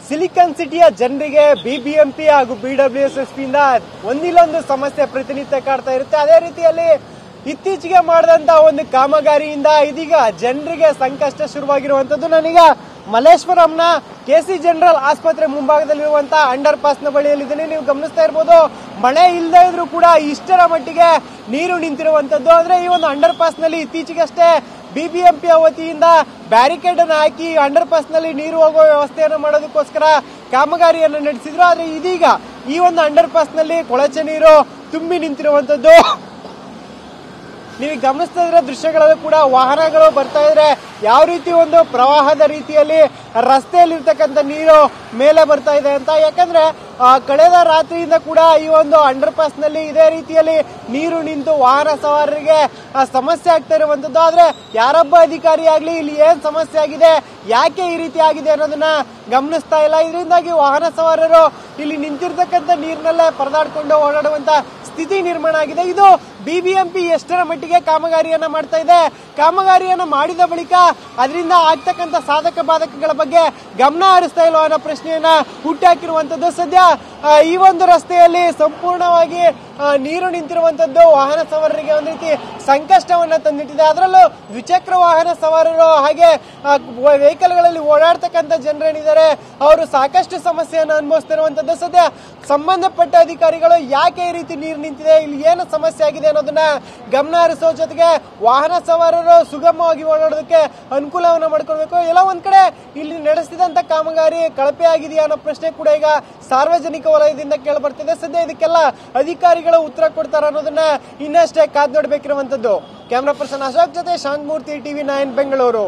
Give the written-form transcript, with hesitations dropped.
Silicon ಸಿಟಿಯ ಜನರಿಗೆ BBMP ಹಾಗೂ ಬಿಡಬ್ಲ್ಯೂಎಸ್ಎಸ್ಪಿ ಇಂದ ಒಂದಿಲ್ಲೊಂದು ಸಮಸ್ಯೆ ಪ್ರತಿನಿತ್ಯ ಕಾಡ್ತಾ ಇರುತ್ತೆ. ಅದೇ ರೀತಿಯಲ್ಲಿ ಇತ್ತೀಚೆಗೆ ಮಾಡಿದಂತಹ ಒಂದು ಕಾಮಗಾರಿಯಿಂದ ಇದೀಗ ಜನರಿಗೆ ಸಂಕಷ್ಟ ಶುರುವಾಗಿರುವಂತದ್ದು. ನಾನೀಗ ಮಲ್ಲೇಶ್ವರಂನ ಕೆಸಿ ಜನರಲ್ ಆಸ್ಪತ್ರೆ ಮುಂಭಾಗದಲ್ಲಿರುವಂತಹ ಅಂಡರ್ ಪಾಸ್ ನ ಬಳಿಯಲ್ಲಿದ್ದೀನಿ. ನೀವು ಗಮನಿಸ್ತಾ ಇರಬಹುದು, ಮಳೆ ಇಲ್ಲದೆ ಇದ್ರೂ ಕೂಡ ಇಷ್ಟರ ಮಟ್ಟಿಗೆ ನೀರು ನಿಂತಿರುವಂತದ್ದು. ಅಂದ್ರೆ ಈ ಒಂದು ಅಂಡರ್ ಪಾಸ್ ನಲ್ಲಿ ಇತ್ತೀಚೆಗಷ್ಟೇ ಬಿಬಿಎಂಪಿ ವತಿಯಿಂದ ಬ್ಯಾರಿಕೇಡ್ ಅನ್ನು ಹಾಕಿ ಅಂಡರ್ ಪಾಸ್ ನಲ್ಲಿ ನೀರು ಹೋಗುವ ವ್ಯವಸ್ಥೆಯನ್ನು ಮಾಡೋದಕ್ಕೋಸ್ಕರ ಕಾಮಗಾರಿಯನ್ನು ನಡೆಸಿದ್ರು. ಆದ್ರೆ ಇದೀಗ ಈ ಒಂದು ಅಂಡರ್ ಪಾಸ್ ನಲ್ಲಿ ಕೊಳಚೆ ನೀರು ತುಂಬಿ ನಿಂತಿರುವಂತದ್ದು. ನೀವು ಗಮನಿಸ್ತಾ ಇದ್ರೆ ದೃಶ್ಯಗಳಲ್ಲೂ ಕೂಡ ವಾಹನಗಳು ಬರ್ತಾ ಇದ್ರೆ ಯಾವ ರೀತಿ ಒಂದು ಪ್ರವಾಹದ ರೀತಿಯಲ್ಲಿ ರಸ್ತೆಯಲ್ಲಿರ್ತಕ್ಕಂಥ ನೀರು ಮೇಲೆ ಬರ್ತಾ ಇದೆ ಅಂತ. ಯಾಕಂದ್ರೆ ಕಳೆದ ರಾತ್ರಿಯಿಂದ ಕೂಡ ಈ ಒಂದು ಅಂಡರ್ ಪಾಸ್ ನಲ್ಲಿ ಇದೇ ರೀತಿಯಲ್ಲಿ ನೀರು ನಿಂತು ವಾಹನ ಸವಾರರಿಗೆ ಸಮಸ್ಯೆ ಆಗ್ತಾ ಇರುವಂತದ್ದು. ಆದ್ರೆ ಯಾರೊಬ್ಬ ಅಧಿಕಾರಿ ಆಗ್ಲಿ ಇಲ್ಲಿ ಏನ್ ಸಮಸ್ಯೆ ಆಗಿದೆ, ಯಾಕೆ ಈ ರೀತಿ ಆಗಿದೆ ಅನ್ನೋದನ್ನ ಗಮನಿಸ್ತಾ ಇಲ್ಲ. ಇದರಿಂದಾಗಿ ವಾಹನ ಸವಾರರು ಇಲ್ಲಿ ನಿಂತಿರ್ತಕ್ಕಂಥ ನೀರಿನಲ್ಲೇ ಪರದಾಡ್ಕೊಂಡು ಓಡಾಡುವಂತ ಸ್ಥಿತಿ ನಿರ್ಮಾಣ ಆಗಿದೆ. ಇದು ಬಿಬಿಎಂಪಿ ಎಷ್ಟರ ಮಟ್ಟಿಗೆ ಕಾಮಗಾರಿಯನ್ನ ಮಾಡ್ತಾ ಇದೆ, ಕಾಮಗಾರಿಯನ್ನ ಮಾಡಿದ ಬಳಿಕ ಅದರಿಂದ ಆಗ್ತಕ್ಕಂಥ ಸಾಧಕ ಬಾಧಕಗಳ ಬಗ್ಗೆ ಗಮನ ಹರಿಸ್ತಾ ಇಲ್ವಾ ಅನ್ನೋ ಪ್ರಶ್ನೆಯನ್ನ ಹುಟ್ಟಾಕಿರುವಂತದ್ದು. ಸದ್ಯ ಈ ಒಂದು ರಸ್ತೆಯಲ್ಲಿ ಸಂಪೂರ್ಣವಾಗಿ ನೀರು ನಿಂತಿರುವಂತದ್ದು ವಾಹನ ಸವಾರರಿಗೆ ಒಂದು ರೀತಿ ಸಂಕಷ್ಟವನ್ನ ತಂದಿಟ್ಟಿದೆ. ಅದರಲ್ಲೂ ದ್ವಿಚಕ್ರ ವಾಹನ ಸವಾರರು ಹಾಗೆ ವೆಹಿಕಲ್ ಗಳಲ್ಲಿ ಓಡಾಡ್ತಕ್ಕಂಥ ಜನರೇನಿದ್ದಾರೆ ಅವರು ಸಾಕಷ್ಟು ಸಮಸ್ಯೆಯನ್ನು ಅನುಭವಿಸ್ತಿರುವಂತದ್ದು. ಸದ್ಯ ಸಂಬಂಧಪಟ್ಟ ಅಧಿಕಾರಿಗಳು ಯಾಕೆ ಈ ರೀತಿ ನೀರು ನಿಂತಿದೆ, ಇಲ್ಲಿ ಏನು ಸಮಸ್ಯೆ ಆಗಿದೆ ಅನ್ನೋದನ್ನ ಗಮನ ಹರಿಸೋ ಜೊತೆಗೆ ವಾಹನ ಸವಾರರು ಸುಗಮವಾಗಿ ಓಡಾಡೋದಕ್ಕೆ ಅನುಕೂಲವನ್ನ ಮಾಡ್ಕೊಳ್ಬೇಕು. ಎಲ್ಲ ಒಂದ್ ಕಡೆ ಇಲ್ಲಿ ನಡೆಸಿದಂತ ಕಾಮಗಾರಿ ಕಳಪೆ ಆಗಿದೆಯಾ ಅನ್ನೋ ಪ್ರಶ್ನೆ ಕೂಡ ಈಗ ಸಾರ್ವಜನಿಕ ವಲಯದಿಂದ ಕೇಳಿ ಬರ್ತಿದೆ. ಸದ್ಯ ಇದಕ್ಕೆಲ್ಲ ಅಧಿಕಾರಿಗಳು ಉತ್ತರ ಕೊಡ್ತಾರ ಅನ್ನೋದನ್ನ ಇನ್ನಷ್ಟೇ ಕಾದ್ ನೋಡ್ಬೇಕಿರುವಂತದ್ದು. ಕ್ಯಾಮರಾ ಪರ್ಸನ್ ಅಶೋಕ್ ಜೊತೆ ಶಾಂತಮೂರ್ತಿ, ಟಿವಿ 9 ಬೆಂಗಳೂರು.